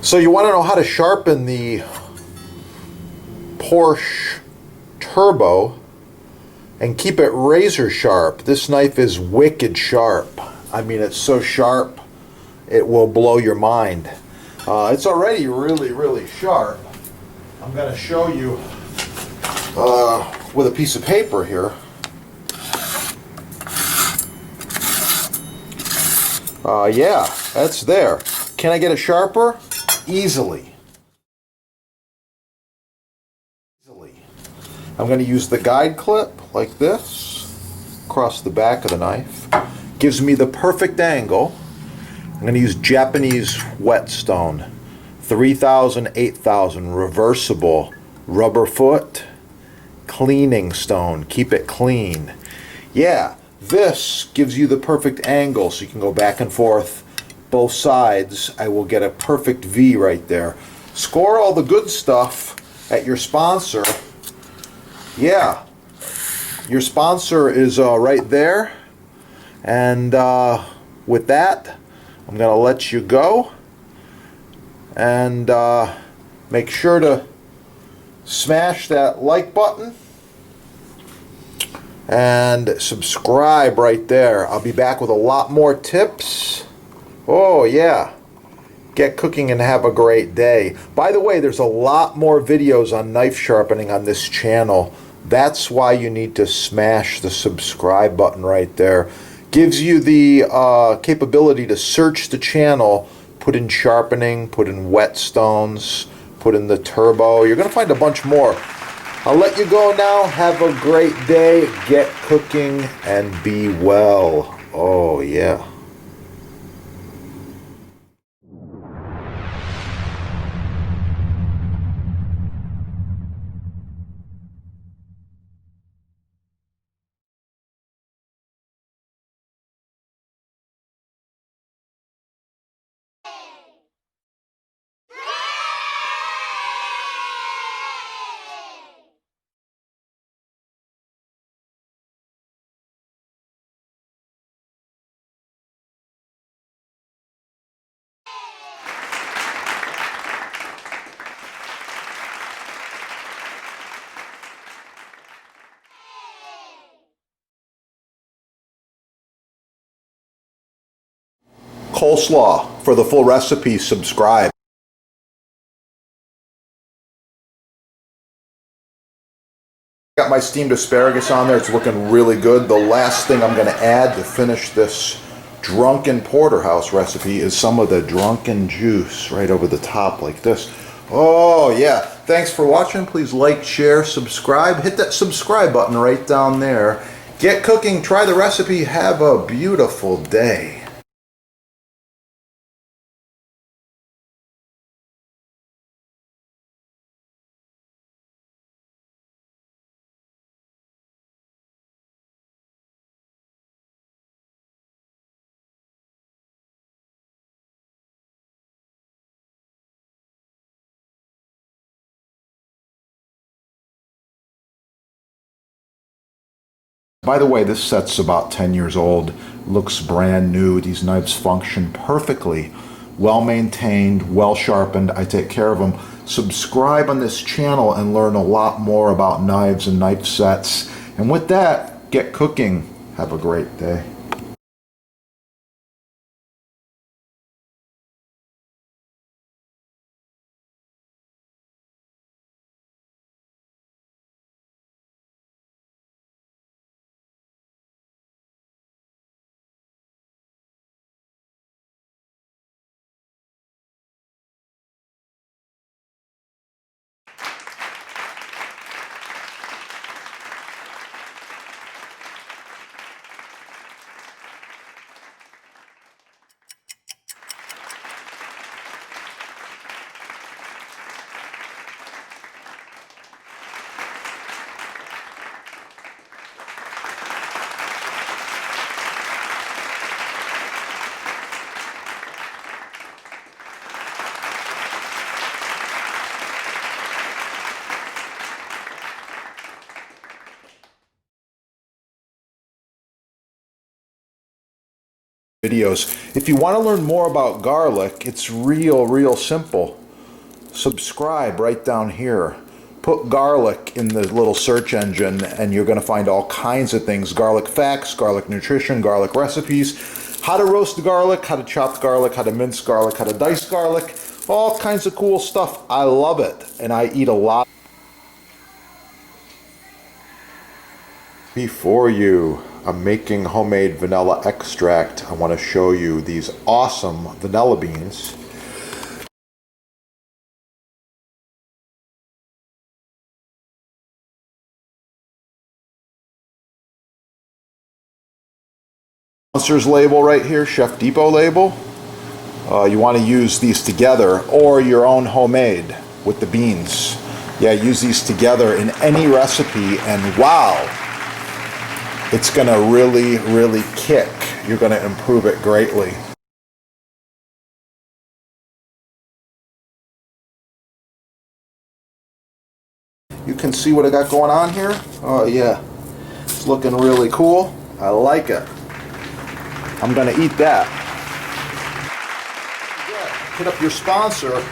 So you want to know how to sharpen the Porsche Turbo and keep it razor sharp. This knife is wicked sharp. I mean, it's so sharp it will blow your mind. It's already really sharp. I'm going to show you with a piece of paper here. Yeah, that's there. Can I get it sharper? Easily. I'm going to use the guide clip like this across the back of the knife. Gives me the perfect angle. I'm going to use Japanese whetstone, 3000, 8000, reversible, rubber foot, cleaning stone. Keep it clean. Yeah, this gives you the perfect angle so you can go back and forth both sides. I will get a perfect V right there. Score all the good stuff at your sponsor. Yeah, your sponsor is right there. And with that, I'm going to let you go. And make sure to smash that like button and subscribe right there. I'll be back with a lot more tips. Oh yeah, get cooking and have a great day. By the way, there's a lot more videos on knife sharpening on this channel. That's why you need to smash the subscribe button right there. Gives you the capability to search the channel, put in sharpening, put in whetstones, put in the turbo. You're going to find a bunch more. I'll let you go now. Have a great day. Get cooking and be well. Oh, yeah. Coleslaw. For the full recipe, subscribe. Got my steamed asparagus on there. It's looking really good. The last thing I'm going to add to finish this drunken porterhouse recipe is some of the drunken juice right over the top like this. Oh yeah. Thanks for watching. Please like, share, subscribe. Hit that subscribe button right down there. Get cooking. Try the recipe. Have a beautiful day. By the way, this set's about 10 years old. Looks brand new. These knives function perfectly. Well maintained, well sharpened. I take care of them. Subscribe on this channel and learn a lot more about knives and knife sets. And with that, get cooking. Have a great day. videos. If you want to learn more about garlic, it's real simple. Subscribe right down here. Put garlic in the little search engine and you're going to find all kinds of things. Garlic facts, garlic nutrition, garlic recipes, how to roast garlic, how to chop garlic, how to mince garlic, how to dice garlic, all kinds of cool stuff. I love it and I eat a lot. Before you, I'm making homemade vanilla extract. I want to show you these awesome vanilla beans. Sponsor's label right here, Chef Depot label. You want to use these together or your own homemade with the beans. Yeah, use these together in any recipe and wow, it's going to really kick. You're going to improve it greatly. You can see what I got going on here. Oh yeah, it's looking really cool. I like it. I'm going to eat that. Hit up your sponsor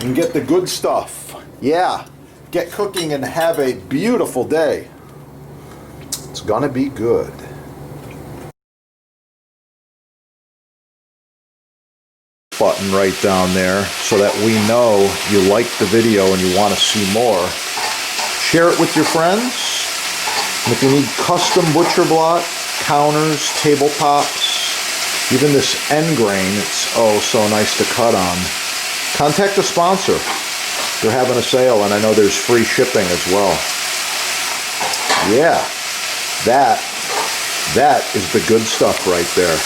and get the good stuff. Yeah, get cooking and have a beautiful day. It's gonna be good. Button right down there so that we know you like the video and you want to see more. Share it with your friends. And if you need custom butcher block, counters, tabletops, even this end grain, it's oh so nice to cut on. Contact the sponsor. They're having a sale and I know there's free shipping as well. Yeah, that is the good stuff right there.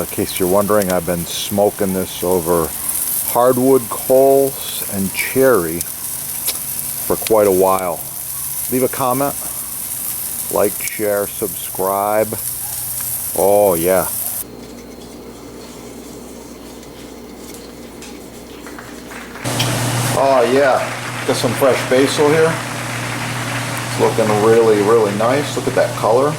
In case you're wondering, I've been smoking this over hardwood coals and cherry for quite a while. Leave a comment, like, share, subscribe. Oh yeah. Oh yeah, got some fresh basil here. It's looking really nice. Look at that color.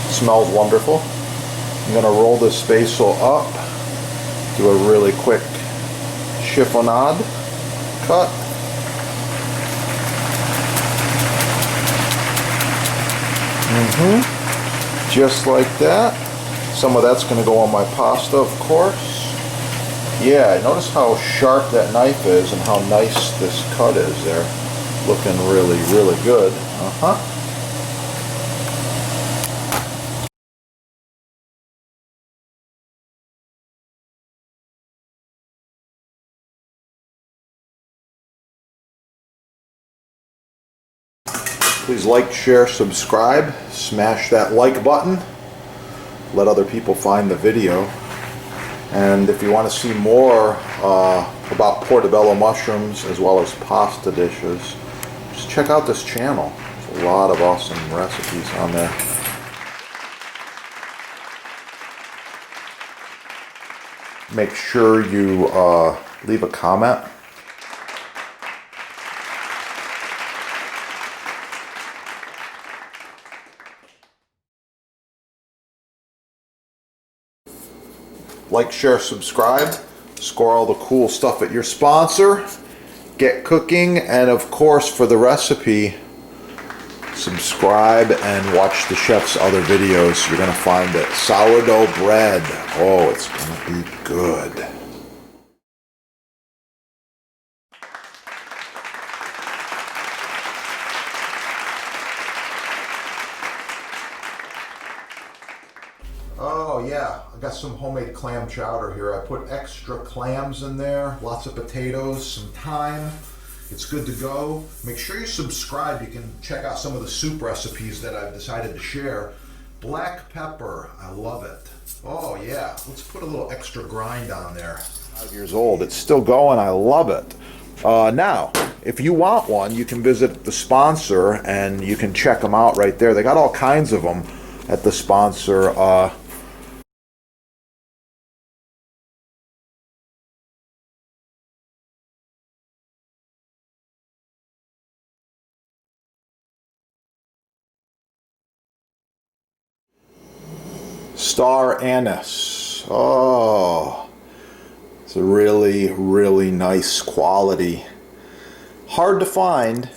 Smells wonderful. I'm gonna roll this basil up, do a really quick chiffonade cut. Just like that. Some of that's gonna go on my pasta, of course. Yeah, notice how sharp that knife is and how nice this cut is there. Looking really good. Please like, share, subscribe. Smash that like button. Let other people find the video. And if you want to see more about portobello mushrooms as well as pasta dishes, just check out this channel. There's a lot of awesome recipes on there. Make sure you leave a comment. Like, share, subscribe. Score all the cool stuff at your sponsor. Get cooking, and of course for the recipe, subscribe and watch the chef's other videos. You're gonna find it. Sourdough bread. Oh, it's gonna be good. Oh yeah, I got some homemade clam chowder here. I put extra clams in there, lots of potatoes, some thyme. It's good to go. Make sure you subscribe. You can check out some of the soup recipes that I've decided to share. Black pepper, I love it. Oh yeah, let's put a little extra grind on there. 5 years old, it's still going, I love it. Now, if you want one, you can visit the sponsor and you can check them out right there. They got all kinds of them at the sponsor. Star anise. Oh, it's a really, really nice quality. Hard to find.